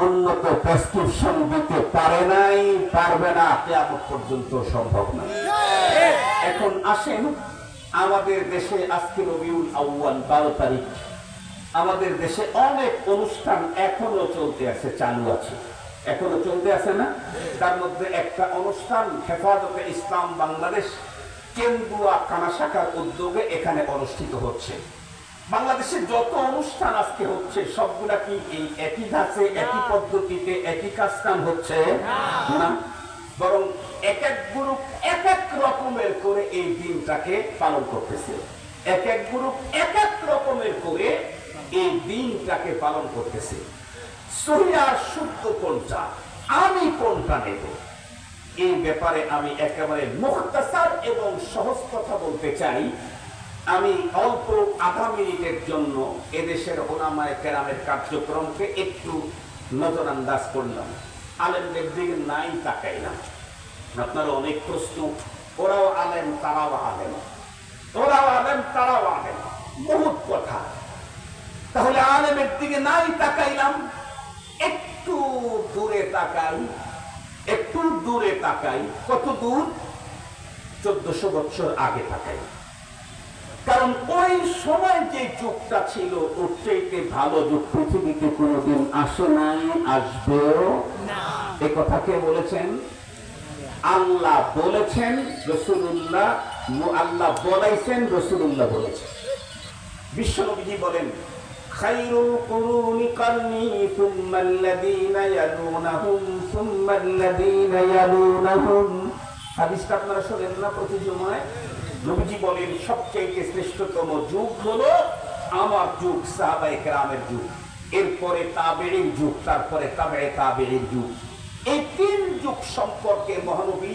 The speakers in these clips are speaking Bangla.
উন্নত প্রেসক্রিপশন দিতে পারে নাই, পারবে না, কিয়ামত পর্যন্ত সম্ভব না। এখন আসেন, আমাদের দেশে আজকে রবিউল আউয়াল 12 তারিখ, আমাদের দেশে অনেক অনুষ্ঠান এখনো চলতে আছে, চালু আছে, এখনো চলতে আছে না? তার মধ্যে একটা অনুষ্ঠান হেফাজতে ইসলাম বাংলাদেশ কেন্দুয়া কানা শাখার উদ্যোগে এখানে অনুষ্ঠিত হচ্ছে। বাংলাদেশে যত অনুষ্ঠান আজকে হচ্ছে সবগুলা কি এই একই ধাঁচে, একই পদ্ধতিতে, একই কাজকাম হচ্ছে না, বরং এক এক গ্রুপ এক এক রকমের করে এই দিনটাকে পালন করতেছে। এক এক গ্রুপ এক এক রকমের করে এই দিনটাকে পালন করতেছে। সহিহ আর শুদ্ধ কোনটা, আমি কোনটা নেব, এই ব্যাপারে আমি একেবারে মুখতাসার এবং সহজ কথা বলতে চাই। আমি অল্প আধা মিনিটের জন্য এদেশের ওলামায়ে কেরামের কার্যক্রমকে একটু নজরান্দাজ করলাম, আলেমদের দিকে নাই তাকাইলাম। আপনারা অনেক প্রশ্ন, ওরাও আলেম তারাও আলেম, ওরাও আলেম তারাও আলেম, বহুত কথা। তাহলে আলেমের দিকে নাই তাকাইলাম, একটু দূরে তাকাই, একটু দূরে তাকাই। কত দূর? 1400 বছর আগে তাকাই। কারণ ওই সময় যে যুগটা ছিল ওর চাইতে ভালো যুগ পৃথিবীতে কোনোদিন আসে নাই, আসবেও না। এ কথা কে বলেছেন? আল্লাহ বলেছেন, রাসূলুল্লাহ, আল্লাহ বলাইছেন, রাসূলুল্লাহ বলেছেন। বিশ্বনবীজি বলেন, খায়রুল কুরুনি কারনি সুম্মাল্লাযীনা ইয়ালুনাহুম সুম্মাল্লাযীনা ইয়ালুনাহুম। হাদিসটা আপনারা শুনেন না প্রতি জুমায়? নবীজি বলেন সবচেয়ে শ্রেষ্ঠতম যুগ হলো আমার যুগ, সাহাবায়ে কেরামের যুগ, এরপরে তাবেঈর যুগ, তারপরে তাবেঈ তাবেঈর যুগ। এই তিন যুগ সম্পর্কে মহানবী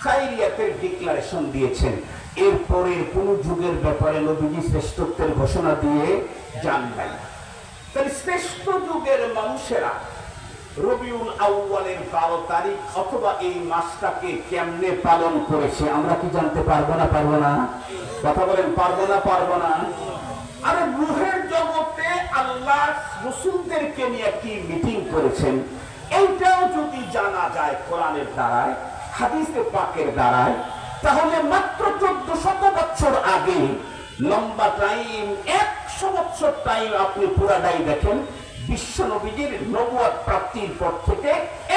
খায়রিয়াতের ডিক্লারেশন দিয়েছেন। এরপরে কোন যুগের ব্যাপারে নবীজি শ্রেষ্ঠত্বের ঘোষণা দিয়ে যান নাই। তাহলে শ্রেষ্ঠ যুগের মানুষেরা রবিউল আউয়ালের 12 তারিখ অথবা এই মাসটাকে কেমনে পালন করেছে আমরা কি জানতে পারবো না? পারবো না? কথা বলেন, পারবো না? পারবো না? আরে রূহের জগতে আল্লাহ রাসূলদেরকে নিয়ে কি মিটিং করেছেন, এইটাও যদি জানা যায় কোরআনের দ্বারায়, হাদিসে পাকের দ্বারায়, তাহলে মাত্র 1400 বছর আগে, লম্বা টাইম, 100 বছর টাইম আপনি পুরাটাই দেখেন, বিশ্ব নবীজির নবুয়ত প্রাপ্তির পর থেকে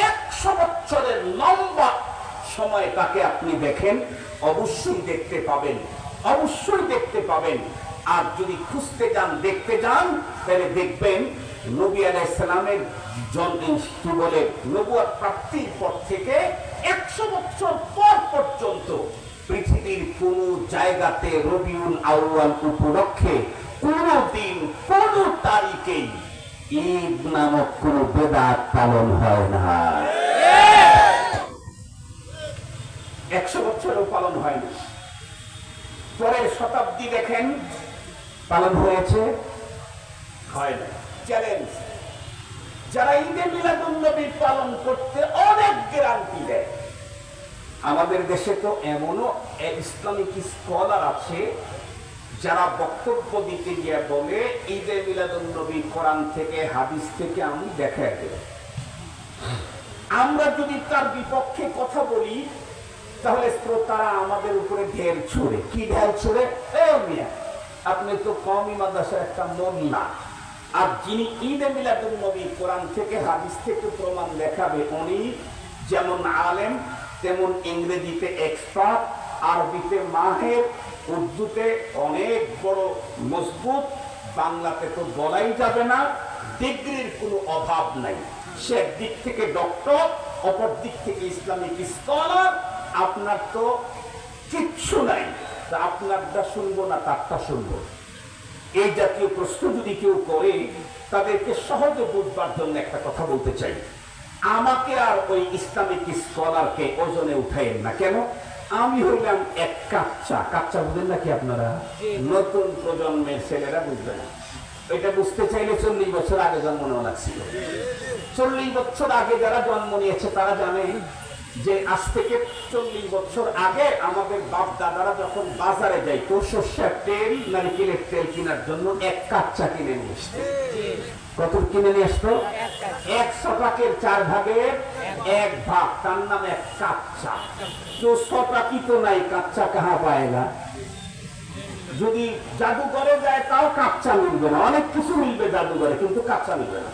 100 বছরের লম্বা সময়টাকে আপনি দেখেন, অবশ্যই দেখতে পাবেন, অবশ্যই দেখতে পাবেন। আর যদি খুঁজতে যান, দেখতে যান, তাহলে দেখবেন নবী আলাইহিস সালামের কি বলে নবুয়ত প্রাপ্তির পর থেকে 100 বছর পর পর্যন্ত পৃথিবীর কোন জায়গাতে রবিউল আউয়াল উপলক্ষে কোন দিন, কোন তারিখেই ঈদ নামক কোন বেদাত পালন হয় না। 100 বছরও পালন হয়নি। পরের শতাব্দী দেখেন পালন হয়েছে, হয় না। চ্যালেঞ্জ, যারা ঈদে মিলাদুন নবী পালন করতে অনেক গ্যারান্টি দেয়। আমাদের দেশে তো এমনও ইসলামিক স্কলার আছে যারা বক্তব্য দিতে গিয়ে বলে ঈদে মিলাদুন নবী কোরআন থেকে, হাদিস থেকে আমি দেখাই দেব। আমরা যদি তার বিপক্ষে কথা বলি তাহলে শ্রোতারা আমাদের উপরে ঢেল ছুড়ে। কি ঢেল ছুড়ে? আপনি তো কওমি মাদ্রাসার একটা মোল্লা, আর যিনি ঈদে মিলাদুন নবী কোরআন থেকে, হাদিস থেকে প্রমাণ দেখাবে, উনি যেমন আলেম তেমন ইংরেজিতে এক্সপার্ট, আরবিতে মাহের, উর্দুতে অনেক বড় মজবুত, বাংলাতে তো বলাই যাবে না, ডিগ্রির কোনো অভাব নাই। সে একদিক থেকে ডক্টর, অপর দিক থেকে ইসলামিক স্কলার। আপনার তো কিচ্ছু নাই, তা আপনারটা শুনবো না তারটা শুনবো? এই জাতীয় প্রশ্ন যদি কেউ করে, তাদেরকে সহজে বুঝবার জন্য একটা কথা বলতে চাই, আমাকে আর ওই ইসলামিক স্কলারকে ওজনে উঠাইেন না। কেন? আমি হইলাম এক কাচ্চা। কাচ্চা বুঝেন নাকি আপনারা? নতুন প্রজন্মের ছেলেরা বুঝবে না। এটা বুঝতে চাইলে 40 বছর আগে জন্ম নেওয়া লাগছিল। 40 বছর আগে যারা জন্ম নিয়েছে তারা জানে যে আজ থেকে 40 বছর আগে আমাদের বাপ দাদারা যখন বাজারে যাইতো সরষের তেল, নারকেলের তেল কেনার জন্য এক কাচ্চা কিনে নিয়ে আসতো। কত কিনে নিয়ে আসতো? 100 ছটাকের 4 ভাগের 1 ভাগ, তার নাম এক কাচ্চা। তো ছটা কি তো নাই, কাচ্চা কাহা পায়গা। যদি জাদুঘরে যায় তাও কাচ্চা মিলবে না, অনেক কিছু মিলবে জাদুঘরে, কিন্তু কাচ্চা মিলবে না।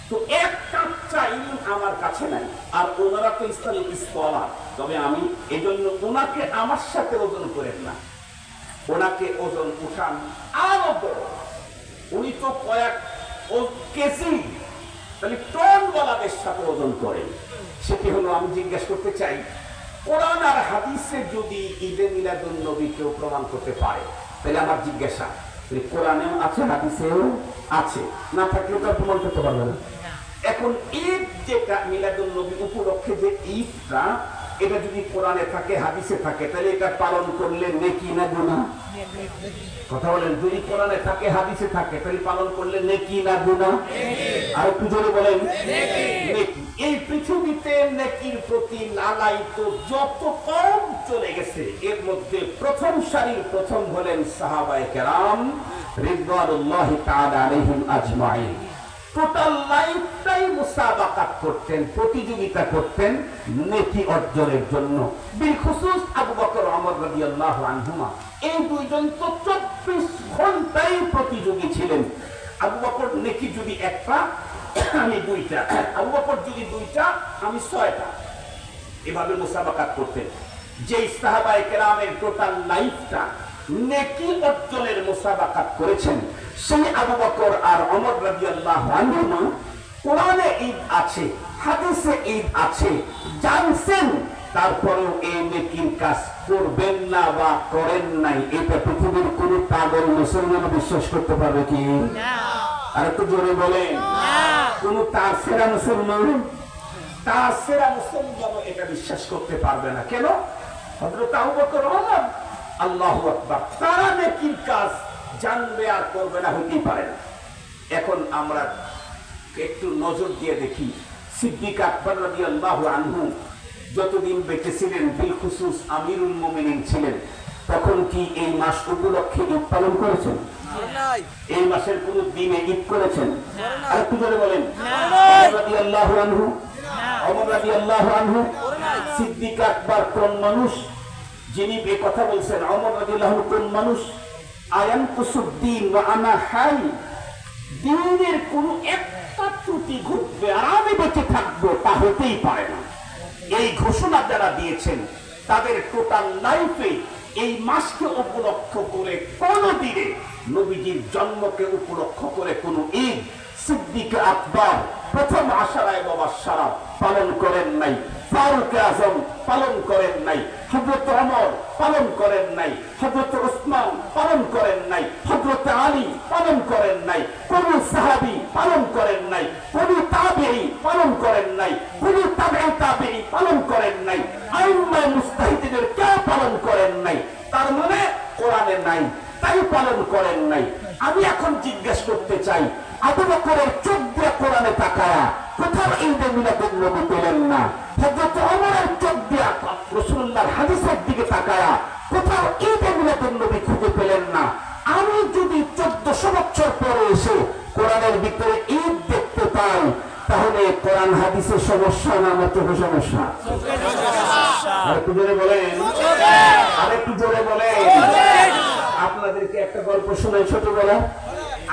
তো এক কাচ্চা ইলম আমার কাছে নাই। আর ওনারা তো ইসলামিক স্কলার, তবে আমি এই জন্য ওনাকে আমার সাথে ওজন করেন না, ওনাকে ওজন উঠান আরো বড়। উনি তো কয়েক কেজি, তাহলে টন ওয়ালাদের সাথে ওজন করেন। সেটি হলো, আমি জিজ্ঞেস করতে চাই, কোরআন আর হাদিসে যদি ঈদে মিলাদুন নবী কেউ প্রমাণ করতে পারে, তাহলে আমার জিজ্ঞাসা, কোরআনেও আছে হাদিসেও আছে, না থাকলে তো প্রমাণ করতে পারবে না। এখন ঈদ যেটা মিলাদুন নবী উপলক্ষে যে ঈদটা, এটা যদি কোরআনে থাকে হাদিসে থাকে, তাহলে এটা পালন করলে নেকি না গুনাহ? কথা বলেন, যদি কোরআনে থাকে হাদিসে থাকে, তাহলে পালন করলে নেকি না গুনাহ? আর একটু জোরে বলেন, নেকি। এই পৃথিবীতে নেকির প্রতি লালায়িত যত কম চলে গেছে, এর মধ্যে প্রথম সারির প্রথম হলেন সাহাবায়ে কেরাম রিদওয়ানুল্লাহি তাআলা আলাইহিম আজমাইন। টোটাল লাইফটাই মুসাবাকাত করতেন, প্রতিযোগিতা করতেন নেকি অর্জনের জন্য। বিলখুসুস আবু বকর ওমর রাদিয়াল্লাহু আনহুমা, এই দুইজন তো 24 ঘন্টাই প্রতিযোগী ছিলেন। আবু বকর নেকি যদি একটা, আমি দুইটা, আবু বকর যদি দুইটা, আমি 6টা, এভাবে মুসাবাকাত করতেন। যে সাহাবায়ে কেরামের টোটাল লাইফটা নেকি অর্জনের মুসাবাকাত করেছেন, সেই আবু বকর আর ওমর রাদিয়াল্লাহু আনহুমা কোরআনে ঈদ আছে, হাদিসে ঈদ আছে জানছেন, তারপরেও এই নেকির কাজ করবেন না বা করেন নাই। এটা পৃথিবীর কোন পাগল মুসলমান বিশ্বাস করতে পারবে কি? আর একটু জোরে বলেন, কোন তারসেরা মুসলমান, তারসেরা মুসলমান এটা বিশ্বাস করতে পারবে না। কেন? হযরত আবু বকর ওমর, আল্লাহু আকবার, তারা নেকির কাজ জানবে আর করবে না, হতেই পারে না। এখন আমরা একটু নজর দিয়ে দেখি, সিদ্দিক আকবর রাদিয়াল্লাহু আনহু যতদিন বেঁচে ছিলেন, বিলখুসুস আমিরুল মুমিনিন ছিলেন, তখন কি এই মাস উপলক্ষে ঈদ পালন করেছেন? এই মাসের কোন দিনে ঈদ করেছেন? আর একটু জোরে বলেন, রাদিয়াল্লাহু আনহু, ওমর রাদিয়াল্লাহু আনহু। সিদ্দিক আকবর কোন মানুষ? যিনি এই কথা বলছেন, ওমর রাদিয়াল্লাহু আনহু কোন মানুষ? আয়ানকুসুদ্দিন ওয়া আনা হাই, দ্বীনের কোন একটা ত্রুটি ঘটবে আর আমি বেঁচে থাকবো, তা হতেই পারে না। এই ঘোষণা যারা দিয়েছেন, তাদের টোটাল লাইফে এই মাসকে উপলক্ষ করে কোন দিনে নবীজির জন্মকে উপলক্ষ করে কোন ঈদ সিদ্দিক আকবর প্রথম আশারায়ে মুবাশশারা পালন করেন নাই, ফারুক আযম পালন করেন নাই, হযরত ওমর পালন করেন নাই, হযরত উসমান পালন করেন নাই, হযরত আলী পালন করেন নাই, কোন সাহাবী পালন করেন নাই, কোন তাবেঈ পালন করেন নাই, কোন তাবেঈ তাবেঈ পালন করেন নাই, আইম্মায়ে মুজতাহিদিনের কেউ পালন করেন নাই। তার মানে কোরআনে নাই, তাই পালন করেন নাই। আমি এখন জিজ্ঞেস করতে চাই, আবু বকরের চোখ দিয়ে কোরআনে তাকায়া কোথাও ঈদে মিলাদুন নবী পেলেন না, হযরত ওমরের চোখ দিয়ে রাসূলুল্লাহর হাদিসের দিকে তাকায়া কোথাও ঈদে মিলাদুন নবী খুঁজে পেলেন না। আমি যদি 1400 বছর পরে এসে কোরআনের ভিতরে ঈদ দেখতে পাই, তাহলে কোরআন হাদিসের সমস্যা না আমার চোখের সমস্যা? আরেকটু জোরে বলেন, আরেকটু জোরে বলেন। আপনাদেরকে একটা গল্প শোনাই ছোটবেলা,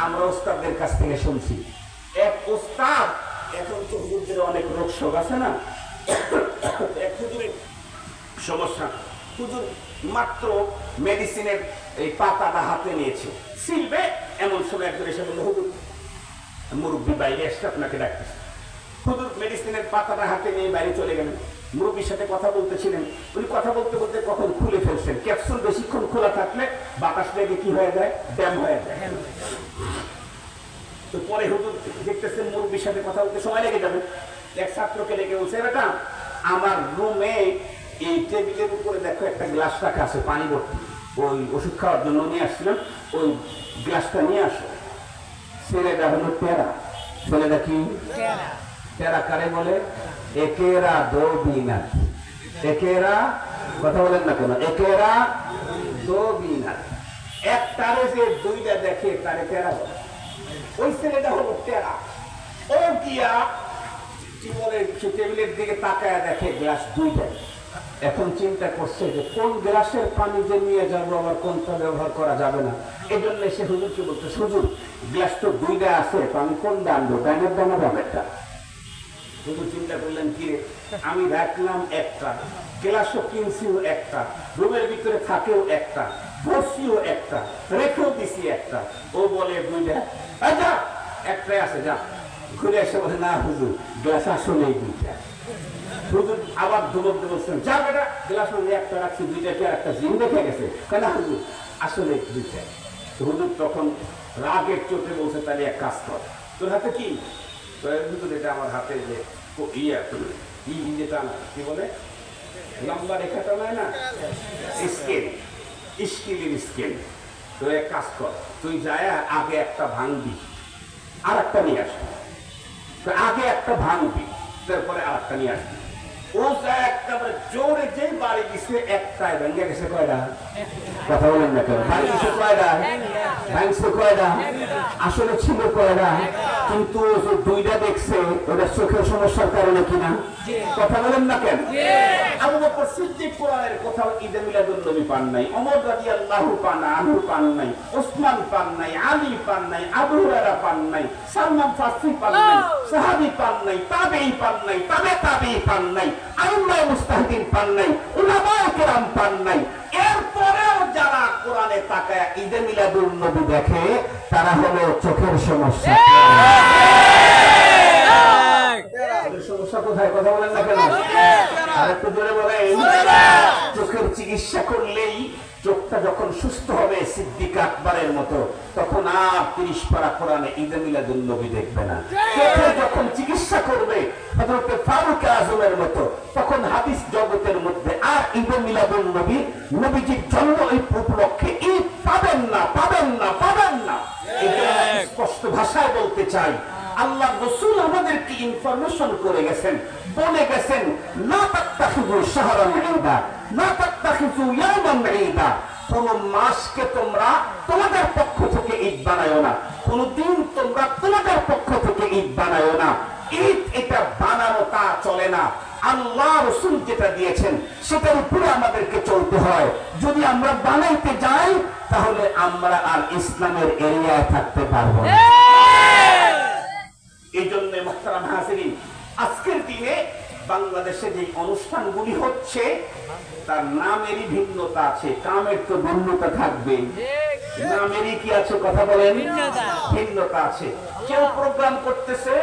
আমরা ওস্তাদদের কাছ থেকে শুনছি। এক ওস্তাদ, এখন তো হুজুরদের অনেক রোগ শোক আছে না, এক হুজুরের সমস্যা, হুজুর মাত্র মেডিসিনের এই পাতাটা হাতে নিয়েছে, ছিলবে, এমন সময় একজন এসে বলল, হুজুর মুরব্বী বাইরে আসছে, আপনাকে ডাকতেছে। হুজুর মেডিসিনের পাতাটা হাতে নিয়ে বাইরে চলে গেলেন। মুরব্বীর সাথে কথা বলতেছিলেন, উনি কথা বলতে বলতে কখন খুলে ফেলছেন। ক্যাপসুল বেশিক্ষণ খোলা থাকলে বাতাস লেগে কি হয়ে যায়, ড্যাম হয়ে যায়। তো পরে হুজুর দেখতেছেন মুরব্বীর সাথে কথা বলতে সময় লেগে যাবে, এক ছাত্রকে লেগে বলছে, বেটা আমার রুমে এই টেবিলের উপরে দেখো একটা গ্লাস রাখা আছে পানি ভর্তি, ওই ওষুধ খাওয়ার জন্য নিয়ে আসছিলাম, ওই গ্লাসটা নিয়ে আসো। ছেলেটা হলো টেরা। ছেলেটা কি? টেরা কারে বলে? একেরা দো বিনাত। একেরা, কথা বলেন না কেন? একেরা দো বিনাত, একটারে যে দুইটা দেখে তারে টেরা বলে। ওই ছেলেটা হলো টেরা। ও গিয়া টিবলের টেবিলের দিকে তাকায় দেখে গ্লাস দুইটা। এখন চিন্তা করছে যে কোন গ্লাসের পানি যে নিয়ে যাবো, আবার কোনটা ব্যবহার করা যাবে না। এই জন্য সে হুজুরকে বলছে, হুজুর গ্লাস তো দুইটা আছে, তো আমি কোনটা আনবো, ডাইনের দানা বামেরটা? হুজুর চিন্তা করলেন, কি রে, আমি রাখলাম একটা, গ্লাসও কিনছিও একটা, রুমের ভিতরে থাকেও একটা, বসিও একটা, রেখেও দিছি একটা। ও বলে দুইটা, আচ্ছা একটাই আছে, যা। ঘুরে এসে বলে, না হুজুর গ্লাস আসলে দুইটা। হুজুর আবার ধুবক বলছেন, যা বেটা, গ্লাস একটা রাখছি, দুইটাকে একটা জিন দেখে গেছে, কেন হুজুর আসলে দুইটা। হুজুর তখন রাগের চোটে বলছে, তাহলে এক কাজ কর, তোর হাতে কি? হুজুর এটা আমার হাতে যে যেটা কি বলে লম্বা রেখাটা নয় না, স্কেল, স্কেলের স্কেল। তো এক কাজ কর, তুই যায় আগে একটা ভাঙবি, আর একটা নিয়ে আসবি। আগে একটা ভাঙবি, তারপরে আর একটা নিয়ে আসবি। ও যায় একেবারে জোরে যেই বাড়ি দিছে, একটাই ভেঙে গেছে। কয়টা? কথা বলেন না কেন? বাড়ি দিছে কয়টা? ভাঙছে কয়টা? আসলে ছিল কয়টা? কিন্তু দুইটা দেখছে, ওটা চোখের সমস্যার কারণে কিনা? কথা বলেন না কেন? আবু বকর সিদ্দিক কোরআনের কোথাও ঈদে মিলাদুন নবী পান নাই, ওমর রাদিয়াল্লাহু আনহু পান নাই, ওসমান পান নাই, আলী পান নাই, আবু হুরায়রা পান নাই, সালমান ফারসি পান নাই, সাহাবী পান নাই, তাবেঈ পান নাই, তাবেঈ পান নাই, আইম্মায়ে মুজতাহিদিন পান নাই, উলামায়ে কেরাম পান নাই। এরপরেও যারা কোরআনে তাকায় ঈদে মিলাদুন নবী দেখে, তারা হলো চোখের সমস্যা। সমস্যা কোথায়? কথা বলেন না কেন? আর একটু জোরে বলেন। চোখের চিকিৎসা করলেই চোখটা যখন সুস্থ হবে সিদ্দিক আকবরের মতো, তখন আর 30 পারা কোরআনে ঈদে মিলাদুন নবী দেখবে না। চোখের যখন চিকিৎসা করবে হযরত ফারুক আযমের মতো, তখন হাদিস জগতের মধ্যে আর ঈদে মিলাদুন নবী, নবীজির জন্ম উপলক্ষে ঈদ পাবেন না, পাবেন না, পাবেন না। এটা স্পষ্ট ভাষায় বলতে চাই, আল্লাহ রাসূল আমাদেরকে ইনফরমেশন করে গেছেন, বলে গেছেন, লা তাত্তাখিযু শাহরান ঈদা, লা তাত্তাখিযু ইয়াওমান ঈদা। কোন মাসকে তোমরা তোমাদের পক্ষ থেকে ঈদ বানায়ো না, কোন দিন তোমরা তোমাদের পক্ষ থেকে ঈদ বানায়ো না। ঈদ এটা বানানো তা চলে না। আল্লাহ রাসূল যেটা দিয়েছেন সেটার উপরে আমাদেরকে চলতে হয়। যদি আমরা বানাইতে যাই, তাহলে আমরা আর ইসলামের এরিয়ায় থাকতে পারবো না। এই জন্য মুহতারাম হাজিরিন, আজকের দিনে বাংলাদেশে যে অনুষ্ঠানগুলি হচ্ছে তার নামেরই ভিন্নতা আছে, কামের তো ভিন্নতা থাকবে, নামেরই কি আছে? কথা বলেন, ভিন্নতা আছে। কেউ প্রোগ্রাম করতেছে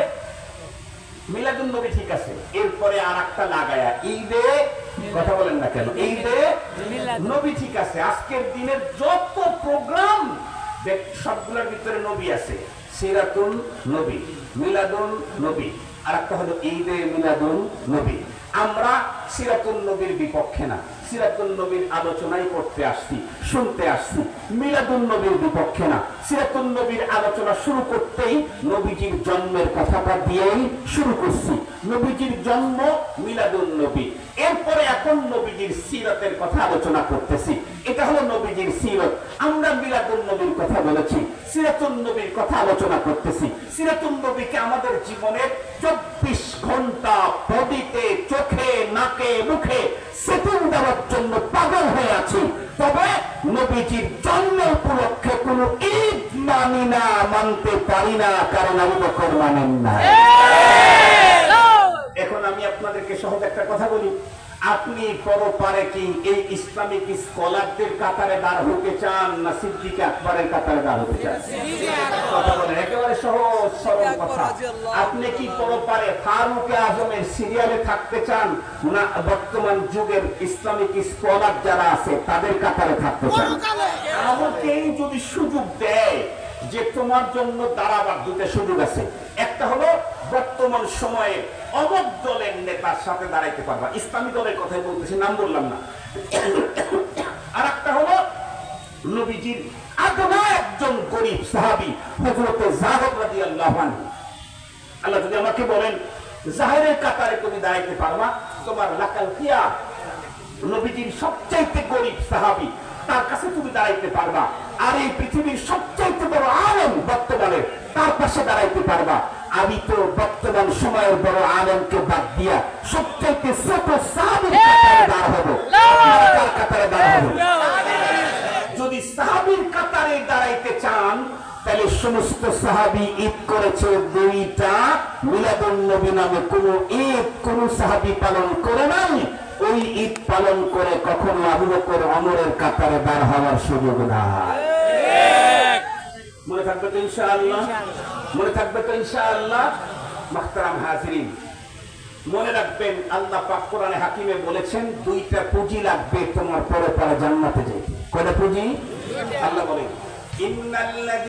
মিলাদুন নবী, ঠিক আছে, এরপরে আর একটা লাগায়া ঈদে, কথা বলেন না কেন, ঈদে নবী, ঠিক আছে। আজকের দিনের যত প্রোগ্রাম সবগুলোর ভিতরে নবী আছে, সিরাতুন নবী, মিলাদুন নবী, আর একটা হলো ঈদে মিলাদুন নবী। আমরা সিরাতুন নবীর বিপক্ষে না, সিরাতুন নবীর আলোচনাই করতে আসছি, শুনতে আসছি। মিলাদুন নবীর বিপক্ষে না। সিরাতুন নবীর আলোচনা শুরু করতেই নবীজির জন্মের কথাটা দিয়েই শুরু করছি। নবীজির জন্ম, মিলাদুন নবী। এরপরে এখন নবীজির সিরাতের কথা আলোচনা করতেছি। এটা হলো নবীজির সিরাত। আমরা মিলাদুন নবীর কথা বলেছি, সিরাতুন নবীর কথা আলোচনা করতেছি। সিরাতুন নবীকে আমাদের জীবনের 24 ঘন্টা বডিতে, চোখে, নাকে, মুখে সেটিং দেওয়ার জন্য পাগল হয়ে আছি। তবে নবীজির জন্ম উপলক্ষে কোন ঈদ মানি না, মানতে পারি না, কারণ আবু বকর মানেন না। এখন আমি আপনাদেরকে সহজ একটা কথা বলি, আপনি পরপারে কি এই ইসলামিক স্কলারদের কাতারে দাঁড় হতে চান, না সিদ্দিক আকবরের কাতারে দাঁড় হতে চান? কথা বলেন, একেবারে সহজ সরল কথা। আপনি কি পরপারে ফারুক আজমের সিরিয়ালে থাকতে চান, না বর্তমান যুগের ইসলামিক স্কলার যারা আছে তাদের কাতারে থাকতে চান? আমাকে যদি সুযোগ দেয় যে তোমার জন্য দাঁড়াবার দুটো সুযোগ আছে, একটা হলো বর্তমান সময়ে অমুক দলের নেতার সাথে দাঁড়াইতে পারবা, ইসলামী দলের কথাই বলতেছি, নাম বললাম না। আর একটা হলো নবীজির আদনা একজন গরিব সাহাবী হযরত যাহির রাদিয়াল্লাহু আনহু। আল্লাহ যদি আমাকে বলেন যাহিরের কাতারে তুমি দাঁড়াইতে পারবা, তোমার লাকাল খিয়া, নবীজির সবচাইতে গরিব সাহাবী, তার কাছে তুমি দাঁড়াইতে পারবা। আর এই পৃথিবীর সবচাইতে বড় আলেম বর্তমানে, তার পাশে দাঁড়াইতে পারবা। আমি তো বর্তমান সময়ের বড় আলেমকে বাদ দিয়া সবচাইতে ছোট সাহাবীর কাতারে দাঁড় হবো। কার কাতারে দাঁড় হবো? যদি সাহাবীর কাতারে দাঁড়াইতে চান তাহলে সমস্ত সাহাবী ঈদ করেছে দুইটা, মিলাদুন নবী নামে কোন ঈদ কোন সাহাবী পালন করে নাই। ওই ঈদ পালন করে কখনো আবু বকর ওমরের কাতারে দাঁড় হওয়ার সুযোগ নাই। মনে থাকবে তো ইনশাআল্লাহ? মনে থাকবে তো ইনশাআল্লাহ? মুহতারাম হাজিরিন, মনে রাখবেন আল্লাহ পাক কোরআনে হাকিমে বলেছেন দুইটা পুঁজি লাগবে তোমার পরে পরে জান্নাতে যেতে। কয়টা পুঁজি? আল্লাহ বলেন ইন্নাল্লাযী